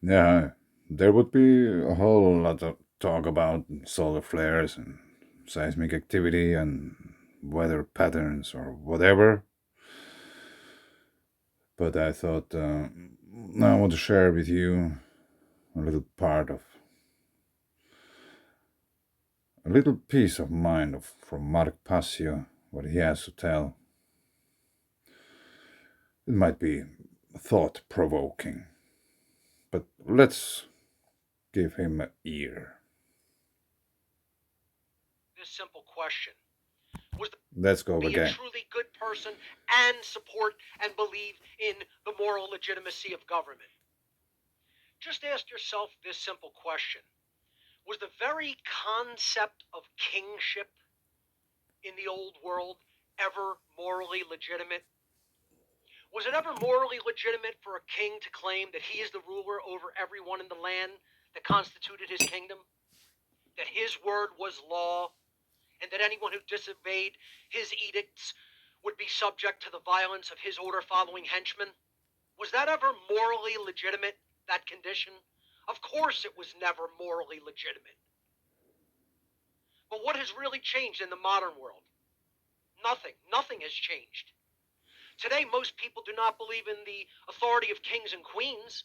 Yeah, there would be a whole lot of talk about solar flares and seismic activity and weather patterns or whatever. But I thought I want to share with you a little part of a little piece of mind from Mark Passio, what he has to tell. It might be thought provoking, but let's give him an ear. This simple question: was the Let's go be a again. truly good person and support and believe in the moral legitimacy of government? Just ask yourself this simple question: was the very concept of kingship in the old world ever morally legitimate? Was it ever morally legitimate for a king to claim that he is the ruler over everyone in the land that constituted his kingdom? That his word was law, and that anyone who disobeyed his edicts would be subject to the violence of his order following henchmen? Was that ever morally legitimate, that condition? Of course it was never morally legitimate. But what has really changed in the modern world? Nothing. Nothing has changed. Today, most people do not believe in the authority of kings and queens,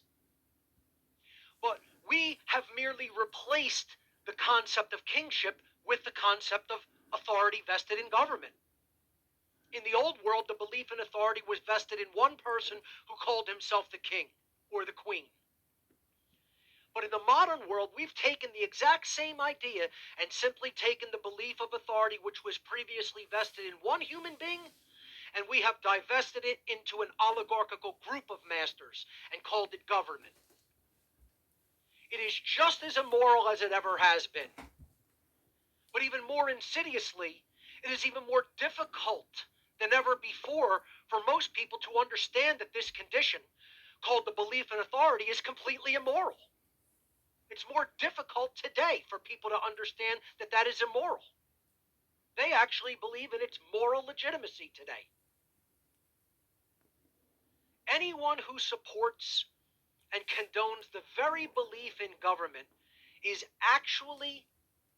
but we have merely replaced the concept of kingship with the concept of authority vested in government. In the old world, the belief in authority was vested in one person who called himself the king or the queen. But in the modern world, we've taken the exact same idea and simply taken the belief of authority which was previously vested in one human being, and we have divested it into an oligarchical group of masters and called it government. It is just as immoral as it ever has been. But even more insidiously, it is even more difficult than ever before for most people to understand that this condition, called the belief in authority, is completely immoral. It's more difficult today for people to understand that that is immoral. They actually believe in its moral legitimacy today. Anyone who supports and condones the very belief in government is actually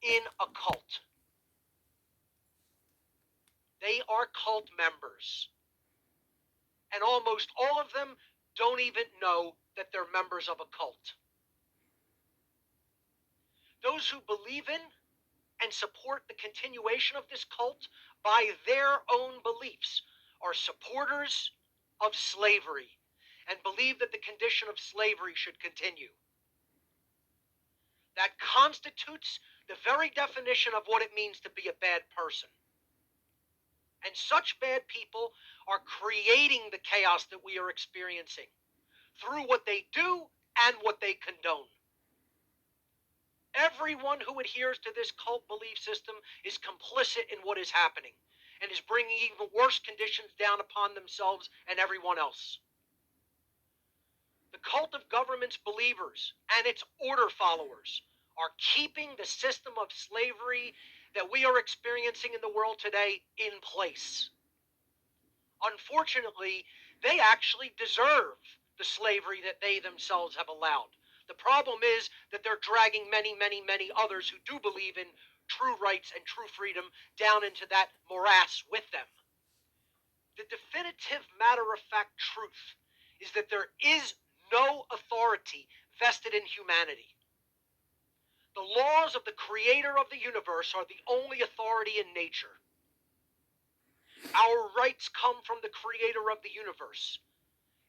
in a cult. They are cult members. And almost all of them don't even know that they're members of a cult. Those who believe in and support the continuation of this cult by their own beliefs are supporters of slavery and believe that the condition of slavery should continue. That constitutes the very definition of what it means to be a bad person. And such bad people are creating the chaos that we are experiencing through what they do and what they condone. Everyone who adheres to this cult belief system is complicit in what is happening and is bringing even worse conditions down upon themselves and everyone else. The cult of government's believers and its order followers are keeping the system of slavery that we are experiencing in the world today in place. Unfortunately, they actually deserve the slavery that they themselves have allowed. The problem is that they're dragging many, many, many others who do believe in true rights and true freedom down into that morass with them. The definitive matter of fact truth is that there is no authority vested in humanity. The laws of the creator of the universe are the only authority in nature. Our rights come from the creator of the universe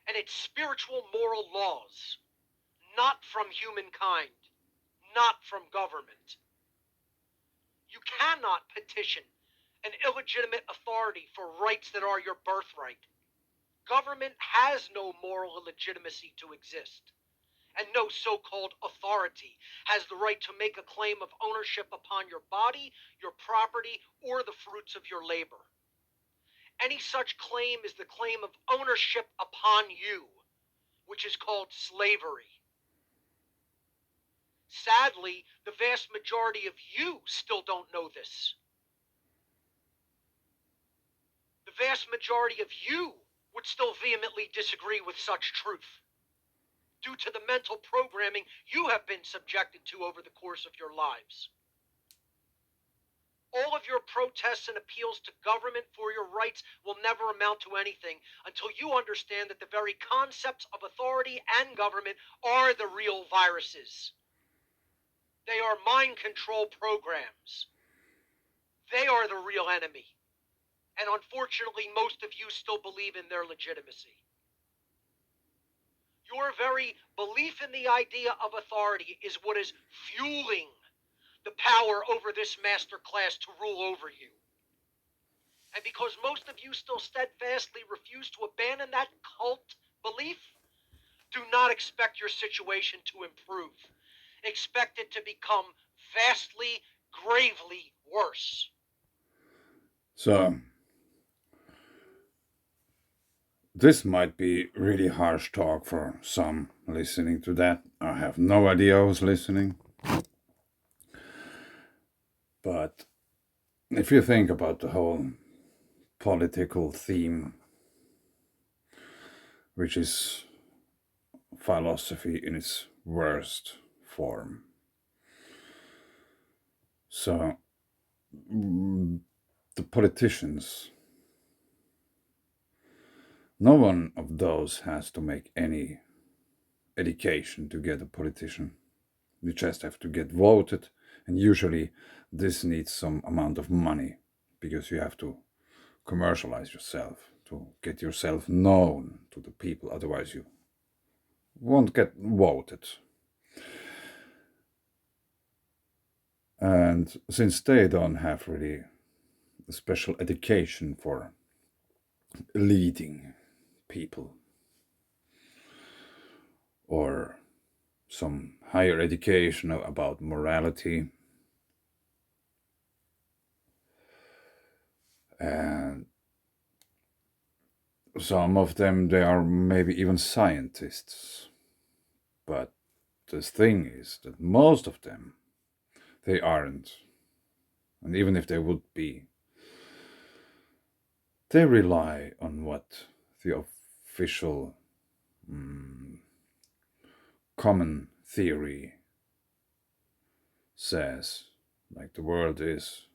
and its spiritual moral laws, not from humankind, not from government. You cannot petition an illegitimate authority for rights that are your birthright. Government has no moral legitimacy to exist, and no so-called authority has the right to make a claim of ownership upon your body, your property, or the fruits of your labor. Any such claim is the claim of ownership upon you, which is called slavery. Sadly, the vast majority of you still don't know this. The vast majority of you would still vehemently disagree with such truth. due to the mental programming you have been subjected to over the course of your lives. All of your protests and appeals to government for your rights will never amount to anything until you understand that the very concepts of authority and government are the real viruses. They are mind control programs. They are the real enemy. And unfortunately, most of you still believe in their legitimacy. Your very belief in the idea of authority is what is fueling the power over this master class to rule over you. And because most of you still steadfastly refuse to abandon that cult belief, do not expect your situation to improve. Expect it to become vastly, gravely worse. So, this might be really harsh talk for some listening to that. I have no idea who's listening. But if you think about the whole political theme, which is philosophy in its worst form. So, the politicians, no one of those has to make any education to get a politician. You just have to get voted, and usually this needs some amount of money because you have to commercialize yourself to get yourself known to the people, otherwise, you won't get voted. And since they don't have really a special education for leading people or some higher education about morality, and some of them they are maybe even scientists, but the thing is that most of them they aren't, and even if they would be, they rely on what the official common theory says. Like the world is,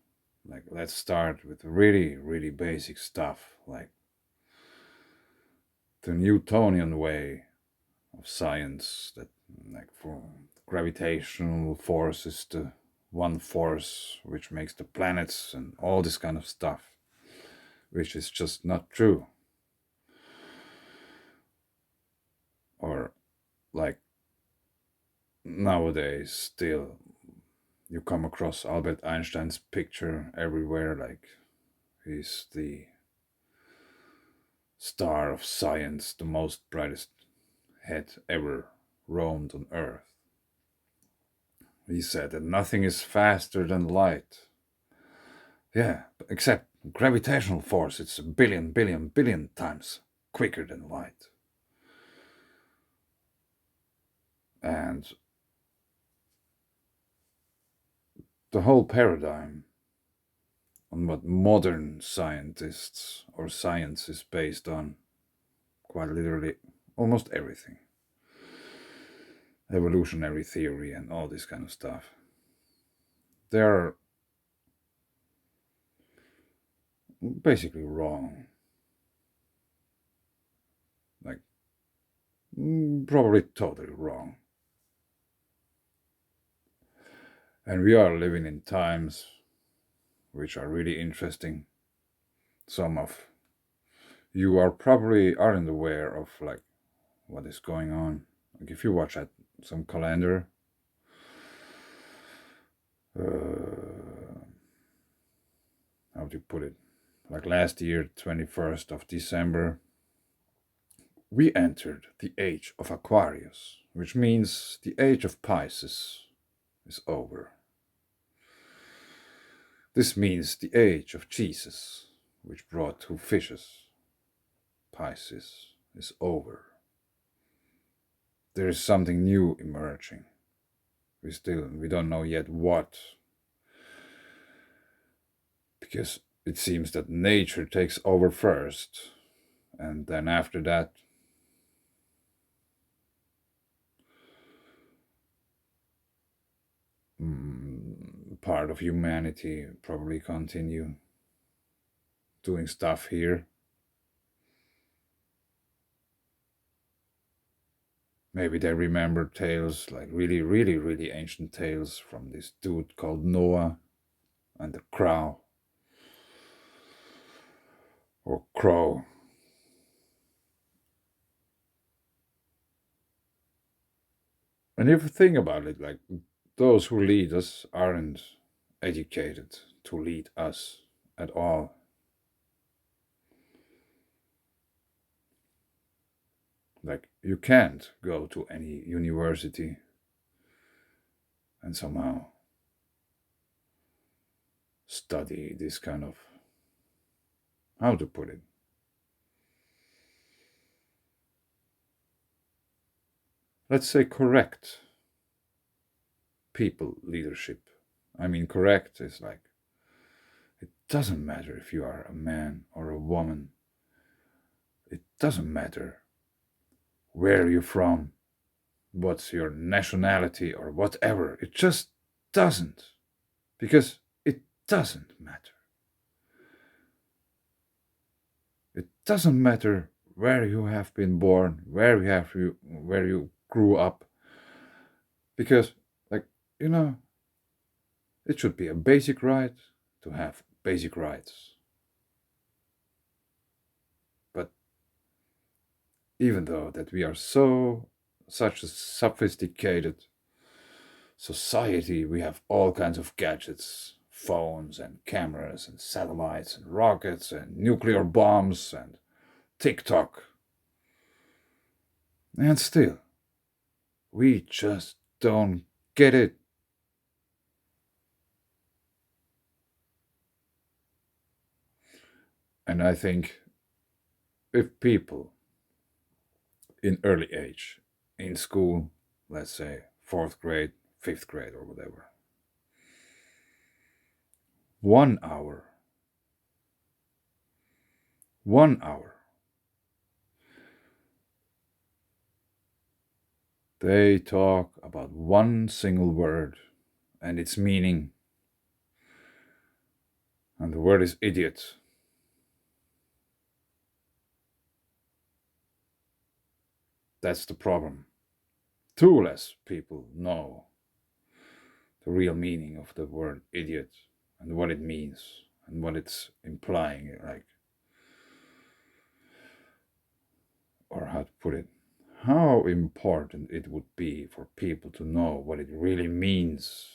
like, let's start with really, really basic stuff, like the Newtonian way of science, that, like, for gravitational force is the one force which makes the planets and all this kind of stuff, which is just not true. Or, like, nowadays, still, you come across Albert Einstein's picture everywhere, like he's the star of science, the most brightest head ever roamed on Earth. He said that nothing is faster than light. Yeah, except gravitational force, it's a billion, billion, billion times quicker than light. And the whole paradigm on what modern scientists or science is based on, quite literally almost everything, evolutionary theory and all this kind of stuff, they're basically wrong. Like, probably totally wrong. And we are living in times which are really interesting. Some of you are probably aren't aware of, like, what is going on. Like, if you watch at some calendar, how do you put it? Like last year, 21st of December, we entered the age of Aquarius, which means the age of Pisces is over. This means the age of Jesus, which brought two fishes, Pisces, is over. There is something new emerging. We don't know yet what, because it seems that nature takes over first, and then after that part of humanity probably continue doing stuff here. Maybe they remember tales, like really, really, really ancient tales from this dude called Noah and the crow or crow. And if you think about it, like those who lead us aren't educated to lead us at all. Like you can't go to any university and somehow study this kind of, how to put it, let's say correct people leadership. I mean, correct is like, it doesn't matter if you are a man or a woman. It doesn't matter where you're from, what's your nationality or whatever. It just doesn't. Because it doesn't matter. It doesn't matter where you have been born, where you grew up. Because, like, you know, it should be a basic right to have basic rights. But even though that we are such a sophisticated society, we have all kinds of gadgets, phones and cameras and satellites and rockets and nuclear bombs and TikTok. And still, we just don't get it. And I think if people in early age, in school, let's say fourth grade, fifth grade, or whatever, 1 hour, 1 hour, they talk about one single word and its meaning. And the word is idiot. That's the problem. Too less people know the real meaning of the word idiot and what it means and what it's implying, like, or how to put it, how important it would be for people to know what it really means.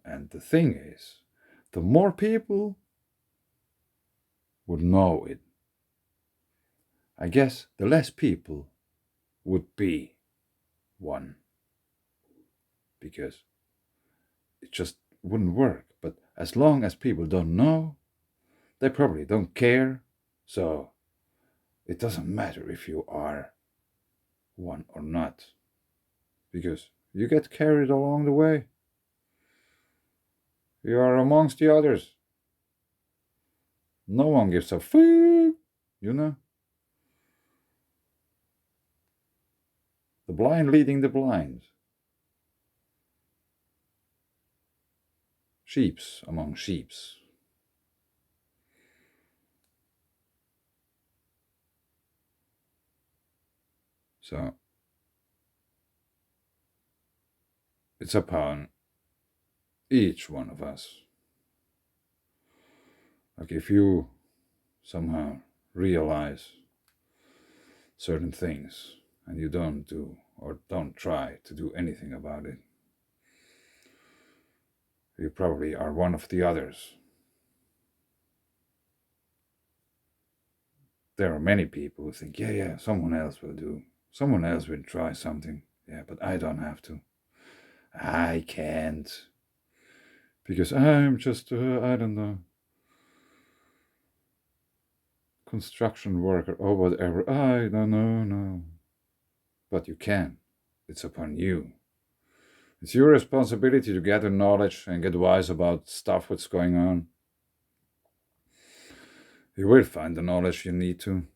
And the thing is, the more people would know it, I guess the less people would be one, because it just wouldn't work. But as long as people don't know, they probably don't care. So it doesn't matter if you are one or not, because you get carried along the way. You are amongst the others. No one gives a fuck, you know? The blind leading the blind. Sheeps among sheeps. So it's upon each one of us. Like if you somehow realize certain things and you don't do or don't try to do anything about it, you probably are one of the others. There are many people who think, yeah, yeah, someone else will do. Someone else will try something. Yeah, but I don't have to. I can't. Because I'm just, I don't know, construction worker or whatever. I don't know, no. But you can. It's upon you. It's your responsibility to gather knowledge and get wise about stuff what's going on. You will find the knowledge you need to.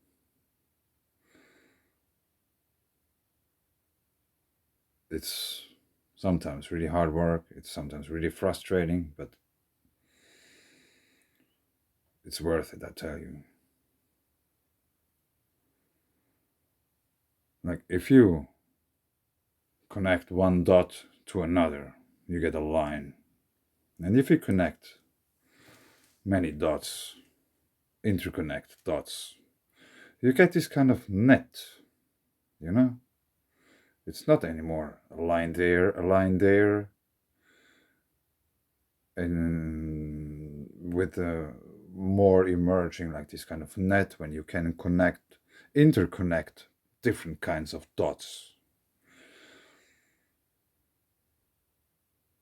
It's sometimes really hard work. It's sometimes really frustrating, but It's worth it, I tell you. Like, if you connect one dot to another, you get a line. And if you connect many dots, interconnect dots, you get this kind of net, you know? It's not anymore a line there, a line there, and with more emerging like this kind of net when you can interconnect different kinds of dots.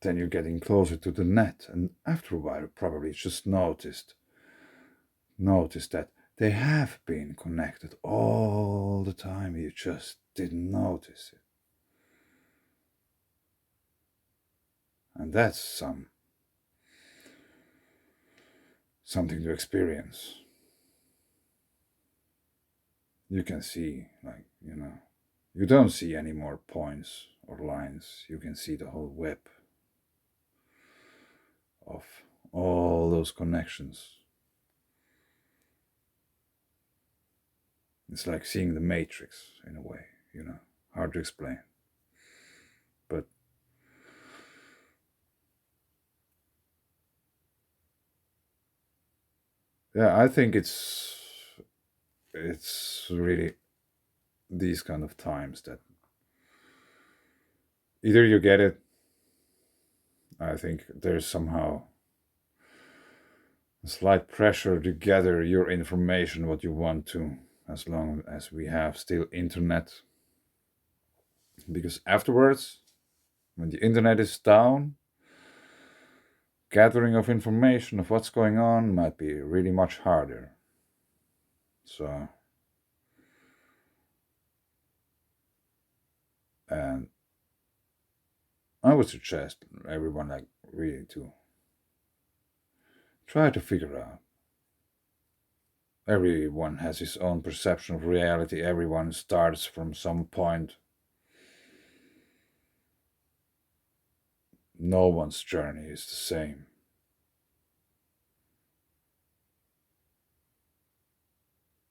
Then you're getting closer to the net, and after a while, you probably just noticed that they have been connected all the time. You just didn't notice it, and that's something to experience. You can see, like, you don't see any more points or lines. You can see the whole web of all those connections. It's like seeing the Matrix in a way, hard to explain. But yeah, I think it's really these kind of times that either you get it. I think there's somehow a slight pressure to gather your information what you want to, as long as we have still internet, because afterwards, when the internet is down, gathering of information of what's going on might be really much harder. So, and I would suggest everyone, like, really to try to figure out. Everyone has his own perception of reality. Everyone starts from some point. No one's journey is the same.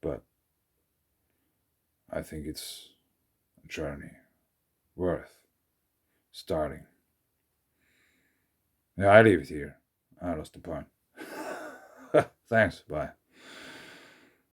But I think it's a journey worth starting. Yeah, I leave it here. I lost the point. Thanks. Bye.